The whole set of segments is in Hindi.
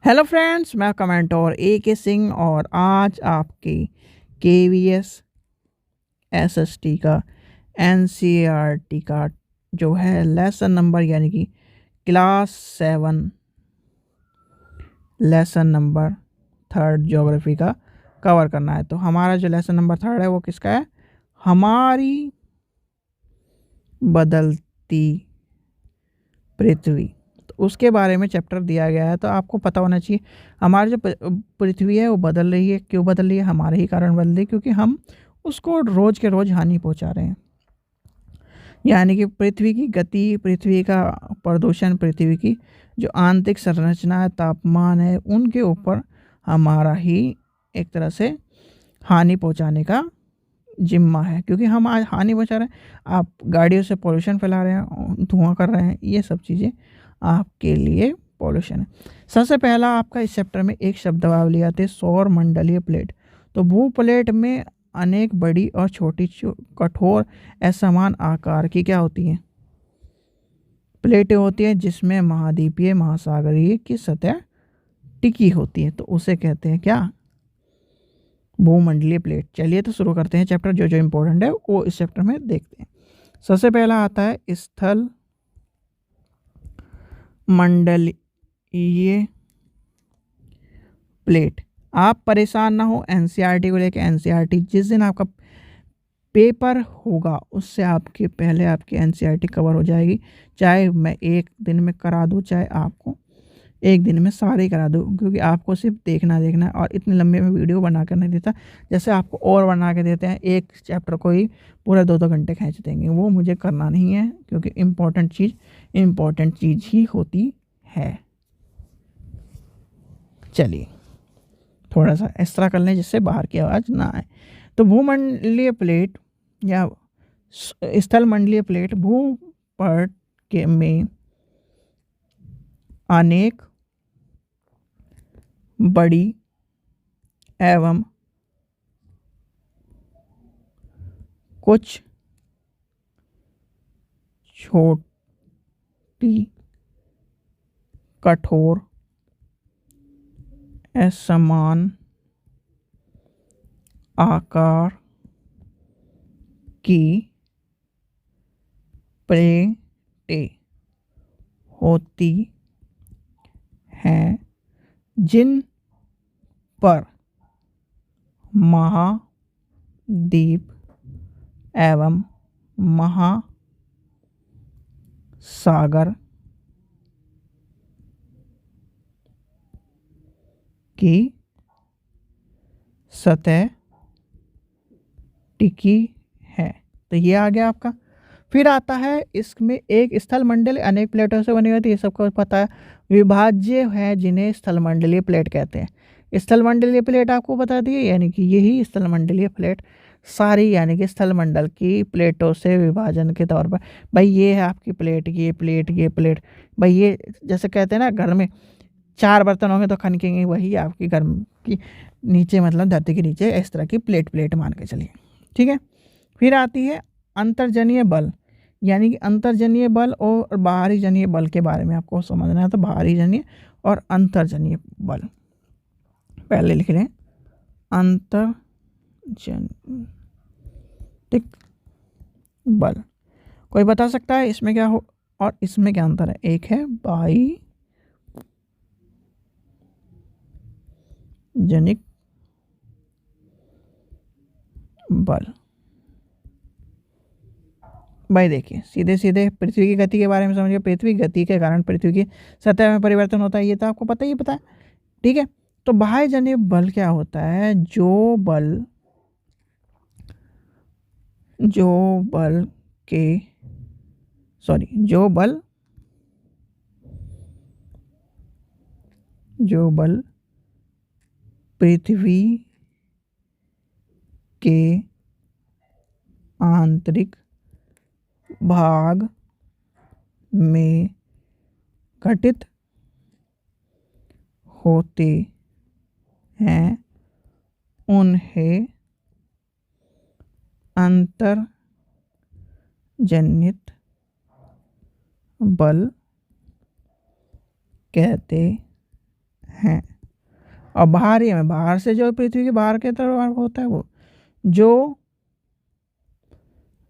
हेलो फ्रेंड्स, मैं कमेंटोर के सिंह और आज आपकी केवीएस एसएसटी का एनसीईआरटी का जो है लेसन नंबर यानी कि क्लास 7 लेसन नंबर 3 ज्योग्राफी का कवर करना है। तो हमारा जो लेसन नंबर 3 है वो किसका है? हमारी बदलती पृथ्वी। तो उसके बारे में चैप्टर दिया गया है, तो आपको पता होना चाहिए हमारी जो पृथ्वी है वो बदल रही है। क्यों बदल रही है? हमारे ही कारण बदल रही है, क्योंकि हम उसको रोज़ के रोज़ हानि पहुंचा रहे हैं। यानी कि पृथ्वी की गति, पृथ्वी का प्रदूषण, पृथ्वी की जो आंतरिक संरचना है, तापमान है, उनके ऊपर हमारा ही एक तरह से हानि पहुंचाने का जिम्मा है। क्योंकि हम आज हानि पहुंचा रहे हैं, आप गाड़ियों से पोल्यूशन फैला रहे हैं, धुआं कर रहे हैं, ये सब चीज़ें आपके लिए पॉल्यूशन है। सबसे पहला आपका इस चैप्टर में एक शब्दावली आती है, सौर मंडलीय प्लेट। तो भू प्लेट में अनेक बड़ी और छोटी कठोर असमान आकार की क्या होती हैं? प्लेटें होती हैं, जिसमें महाद्वीपीय महासागरीय की सतह टिकी होती है। तो उसे कहते हैं क्या? भूमंडलीय प्लेट। चलिए तो शुरू करते हैं चैप्टर। जो जो इम्पोर्टेंट है वो इस चैप्टर में देखते हैं। सबसे पहला आता है स्थल मंडलीय प्लेट। आप परेशान ना हो एनसीईआरटी को लेकर। एनसीईआरटी जिस दिन आपका पेपर होगा उससे आपके पहले आपकी एनसीईआरटी कवर हो जाएगी। चाहे मैं एक दिन में करा दूँ, चाहे आपको एक दिन में सारे करा दूँ, क्योंकि आपको सिर्फ देखना है और इतने लंबे में वीडियो बना कर नहीं देता। जैसे आपको और बना के देते हैं, एक चैप्टर को ही पूरा 2-2 घंटे खींच देंगे, वो मुझे करना नहीं है। क्योंकि इम्पोर्टेंट चीज़ ही होती है। चलिए थोड़ा सा इस तरह कर लें जिससे बाहर की आवाज़ ना आए। तो भूमंडलीय प्लेट या स्थल मंडलीय प्लेट भूपट के में अनेक बड़ी एवं कुछ छोटी कठोर असमान आकार की प्लेटें होती हैं, जिन पर महाद्वीप एवं महासागर की सतह टिकी है। तो ये आ गया आपका। फिर आता है इसमें एक स्थल मंडल अनेक प्लेटों से बनी होती है, ये सबको पता है। विभाज्य है जिन्हें स्थल मंडलीय प्लेट कहते हैं। स्थल मंडलीय प्लेट आपको बता दिए, यानी कि यही स्थल मंडलीय प्लेट सारी यानी कि स्थल मंडल की प्लेटों से विभाजन के तौर पर। भाई ये है आपकी प्लेट, ये प्लेट, ये प्लेट। भाई ये जैसे कहते हैं ना, घर में 4 बर्तन होंगे तो खनकेंगे, वही आपकी घर की नीचे मतलब धरती के नीचे इस तरह की प्लेट प्लेट मान के चलिए। ठीक है। फिर आती है अंतर्जनीय बल। यानी कि अंतर्जनीय बल और बाहरी जनीय बल के बारे में आपको समझना है। तो बाहरी जनीय और अंतर्जनीय बल पहले लिख लें। अंतर्जनिक बल। कोई बता सकता है इसमें क्या हो और इसमें क्या अंतर है? एक है बाह्य जनिक बल। भाई देखिए, सीधे सीधे पृथ्वी की गति के बारे में समझिए। पृथ्वी गति के कारण पृथ्वी की सतह में परिवर्तन होता है, ये तो आपको पता ही पता है। ठीक है। तो बाह्य जनिक बल क्या होता है? जो बल के सॉरी जो बल पृथ्वी के आंतरिक भाग में घटित होते हैं, उन्हें अंतर्जनित बल कहते हैं। और बाहरी में बाहर से जो पृथ्वी के बाहर के तरफ होता है वो जो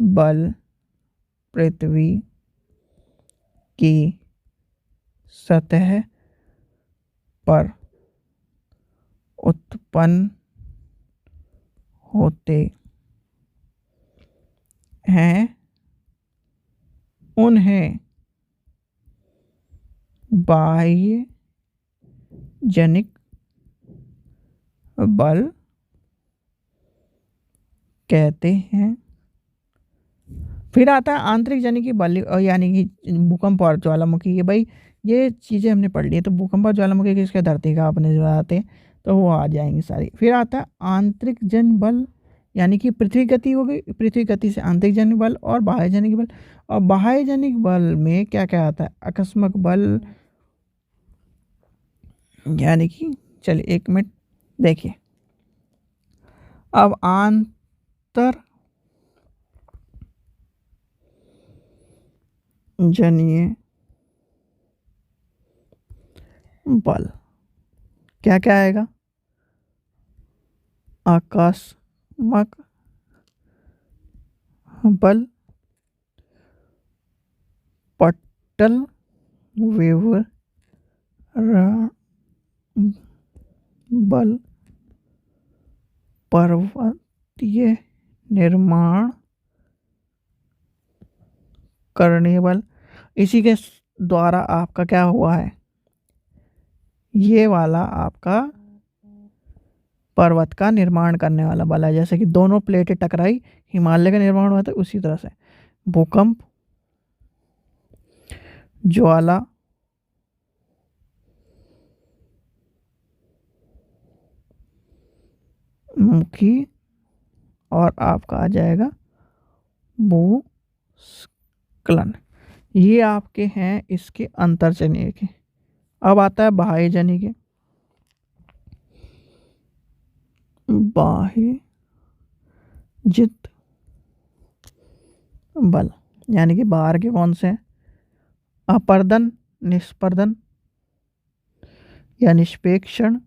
बल पृथ्वी की सतह पर उत्पन्न होते हैं उन्हें बाह्य जनिक बल कहते हैं। फिर आता है आंतरिक जनिक बल यानी कि भूकंप और ज्वालामुखी। ये भाई ये चीज़ें हमने पढ़ ली है, तो भूकंप और ज्वालामुखी किसके धरती का अपने जो आते हैं तो वो आ जाएंगी सारी। फिर आता है आंतरिक जन बल यानी कि पृथ्वी गति हो गई, पृथ्वी गति से आंतरिक जनिक बल और बाह्य जनिक बल। और बाह्य जनिक बल में क्या क्या आता है, आकस्मिक बल यानी कि चलिए 1 मिनट देखिए। अब आंतर जनीय बल क्या क्या आएगा, आकस्मिक बल, पट्टल विवरण बल, पर्वतीय निर्माण करने बल। इसी के द्वारा आपका क्या हुआ है, ये वाला आपका पर्वत का निर्माण करने वाला बल है। जैसे कि दोनों प्लेटें टकराई हिमालय का निर्माण हुआ था, उसी तरह से भूकंप, ज्वाला मुखी और आपका आ जाएगा भूस्खलन। ये आपके हैं इसके अंतर्जनीय के। अब आता है बाह्य जनिक के। बाह्य जित बल यानी कि बाहर के कौन से हैं, अपर्दन, निष्पर्दन या निष्पेक्षण,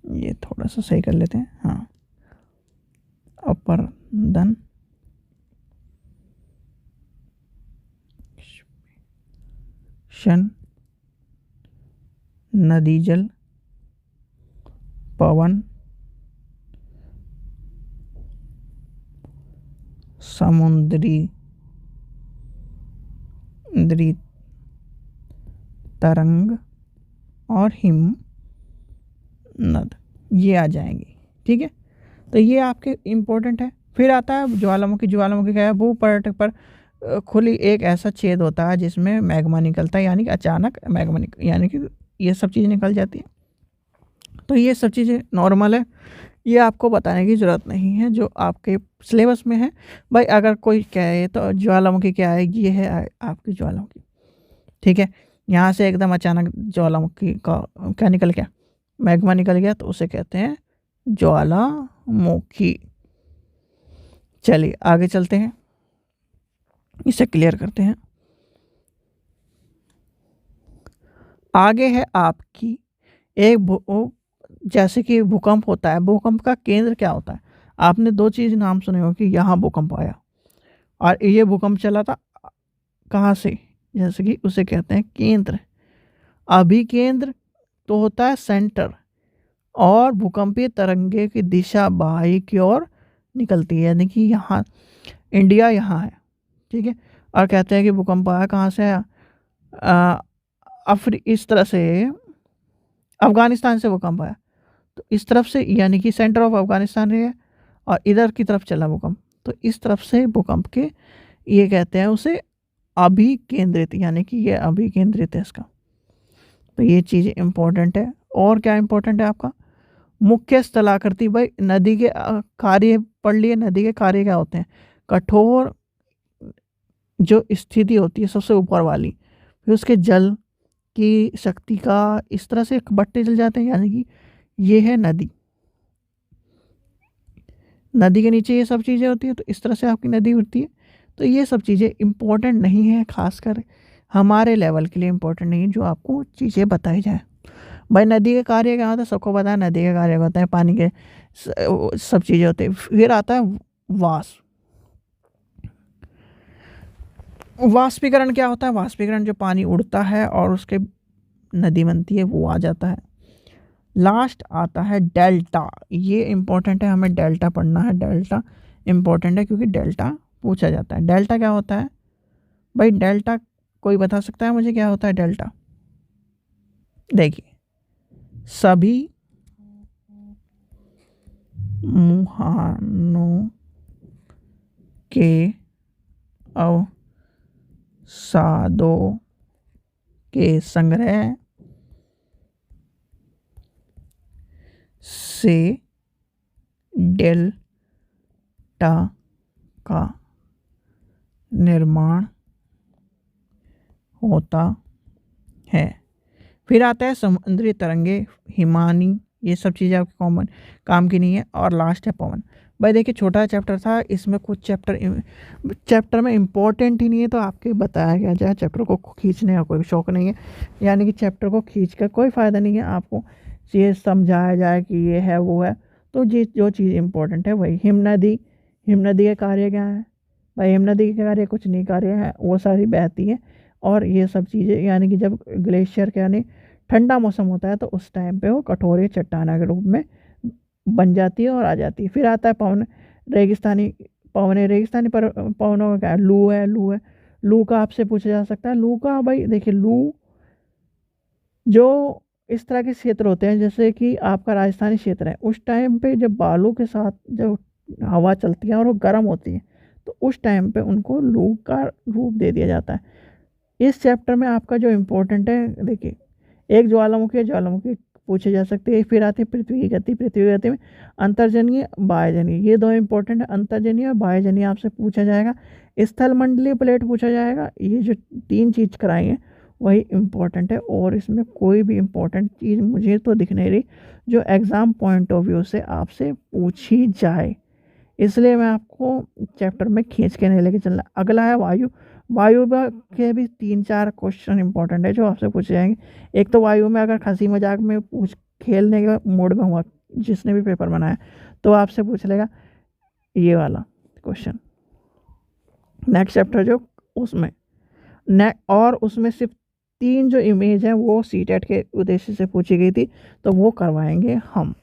ये थोड़ा सा सही कर लेते हैं, हाँ, अपर्दन, शन, नदी जल, पवन, समुद्री तरंग और हिम नद, ये आ जाएंगी। ठीक है, तो ये आपके इम्पोर्टेंट है। फिर आता है ज्वालामुखी। ज्वालामुखी क्या है, भूपर्टक पर खुली एक ऐसा छेद होता है जिसमें मैग्मा निकलता है, यानी कि अचानक मैग्मा यानी कि ये सब चीज़ें निकल जाती हैं। तो ये सब चीज़ें नॉर्मल है, ये आपको बताने की ज़रूरत नहीं है, जो आपके सिलेबस में है। भाई अगर कोई कहे तो ज्वालामुखी क्या है, ये है आपकी ज्वालामुखी। ठीक है, यहाँ से एकदम अचानक ज्वालामुखी का क्या निकल गया, मैग्मा निकल गया, तो उसे कहते हैं ज्वालामुखी। चलिए आगे चलते हैं, इसे क्लियर करते हैं। आगे है आपकी एक जैसे कि भूकंप होता है, भूकंप का केंद्र क्या होता है। आपने दो चीज़ नाम सुने हो कि यहाँ भूकंप आया और ये भूकंप चला था कहाँ से, जैसे कि उसे कहते हैं केंद्र। अभिकेंद्र तो होता है सेंटर, और भूकंपीय तरंगे की दिशा बाहरी की ओर निकलती है, यानी कि यहाँ इंडिया यहाँ है। ठीक है, और कहते हैं कि भूकंप आया कहाँ से, इस तरह से अफगानिस्तान से भूकंप आया, तो इस तरफ से यानी कि सेंटर ऑफ अफगानिस्तान है, और इधर की तरफ चला भूकंप, तो इस तरफ से भूकंप के ये कहते हैं उसे अभिकेंद्रित, यानी कि ये अभिकेंद्रित है इसका। तो ये चीज़ इम्पोर्टेंट है। और क्या इम्पोर्टेंट है आपका, मुख्य स्थलाकृति। भाई नदी के कार्य पढ़ लिए, नदी के कार्य क्या होते हैं, कठोर जो स्थिति होती है सबसे ऊपर वाली, फिर उसके जल की शक्ति का इस तरह से बट्टे चल जाते हैं, यानी कि ये है नदी। नदी के नीचे ये सब चीज़ें होती है, तो इस तरह से आपकी नदी उठती है। तो ये सब चीज़ें इम्पोर्टेंट नहीं है खासकर, हमारे लेवल के लिए इम्पोर्टेंट नहीं, जो आपको चीज़ें बताई जाए। भाई नदी के कार्य क्या होता है, सबको पता है नदी के कार्य होता है, पानी के सब चीज़ें होती है। फिर आता है वाष्प। वाष्पीकरण क्या होता है, वाष्पीकरण जो पानी उड़ता है और उसके नदी बनती है, वो आ जाता है। लास्ट आता है डेल्टा। ये इम्पोर्टेंट है, हमें डेल्टा पढ़ना है। डेल्टा इम्पोर्टेंट है क्योंकि डेल्टा पूछा जाता है। डेल्टा क्या होता है भाई, डेल्टा कोई बता सकता है मुझे क्या होता है डेल्टा? देखिए, सभी मुहानों के अवसादों के संग्रह से डेल्टा का निर्माण होता है। फिर आता है समुद्री तरंगे, हिमानी, ये सब चीज़ें आपके कॉमन काम की नहीं है। और लास्ट है पवन। भाई देखिए, छोटा चैप्टर था, इसमें कुछ चैप्टर में इम्पोर्टेंट ही नहीं है, तो आपके बताया गया जाए। चैप्टर को खींचने का कोई शौक नहीं है, यानी कि चैप्टर को खींच कर कोई फ़ायदा नहीं है। आपको ये समझाया जाए कि ये है वो है, तो जो चीज़ इम्पोर्टेंट है वही। हिमनदी, हिमनदी के कार्य क्या है भाई? हिमनदी के कार्य कुछ नहीं कार्य है, वो सारी बहती है और ये सब चीज़ें, यानी कि जब ग्लेशियर के यानी ठंडा मौसम होता है तो उस टाइम पे वो कठोर चट्टाना के रूप में बन जाती है और आ जाती है। फिर आता है पवन। रेगिस्तानी पवन, रेगिस्तानी पर पवनों का क्या है? लू है। लू है, लू का आपसे पूछा जा सकता है। लू का भाई देखिए, लू जो इस तरह के क्षेत्र होते हैं जैसे कि आपका राजस्थानी क्षेत्र है, उस टाइम पे जब बालू के साथ जब हवा चलती है और वो गर्म होती है, तो उस टाइम पे उनको लू का रूप दे दिया जाता है। इस चैप्टर में आपका जो इम्पोर्टेंट है, देखिए, एक ज्वालामुखी है, ज्वालामुखी पूछे जा सकते हैं। फिर आती है पृथ्वी की गति। पृथ्वी की गति में अंतर्जनीय, बाह्यजनीय, ये दो इम्पोर्टेंट है। अंतर्जनीय और बाह्यजनीय आपसे पूछा जाएगा। स्थल मंडलीय प्लेट पूछा जाएगा। ये जो तीन चीज़ कराई हैं वही इम्पोर्टेंट है, और इसमें कोई भी इम्पोर्टेंट चीज़ मुझे तो दिख नहीं रही जो एग्ज़ाम पॉइंट ऑफ व्यू से आपसे पूछी जाए, इसलिए मैं आपको चैप्टर में खींच के नहीं लेके चलना। अगला है वायु। वायु के भी 3-4 क्वेश्चन इंपॉर्टेंट है जो आपसे पूछे जाएंगे। एक तो वायु में अगर हंसी मजाक में खेलने के मोड में हुआ जिसने भी पेपर बनाया, तो आपसे पूछ लेगा ये वाला क्वेश्चन। नेक्स्ट चैप्टर जो उसमें और उसमें सिर्फ 3 जो इमेज हैं वो सीटेट के उद्देश्य से पूछी गई थी, तो वो करवाएंगे हम।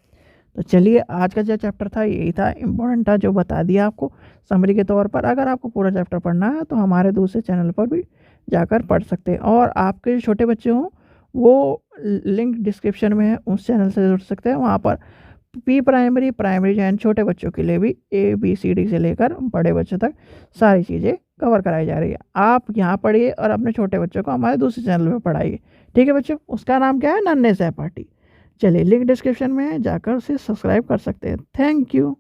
तो चलिए, आज का जो चैप्टर था यही था, इम्पोर्टेंट था, जो बता दिया आपको समरी के तौर पर। अगर आपको पूरा चैप्टर पढ़ना है तो हमारे दूसरे चैनल पर भी जाकर पढ़ सकते हैं, और आपके जो छोटे बच्चे हों वो लिंक डिस्क्रिप्शन में है, उस चैनल से जुड़ सकते हैं। वहाँ पर प्राइमरी एंड छोटे बच्चों के लिए भी ABCD से लेकर बड़े बच्चों तक सारी चीज़ें कवर कराई जा रही है। आप यहाँ पढ़िए और अपने छोटे बच्चों को हमारे दूसरे चैनल पर पढ़ाइए। ठीक है बच्चों, उसका नाम क्या है? नन्हे सहपाठी। चलिए, लिंक डिस्क्रिप्शन में है, जाकर उसे सब्सक्राइब कर सकते हैं। Thank you.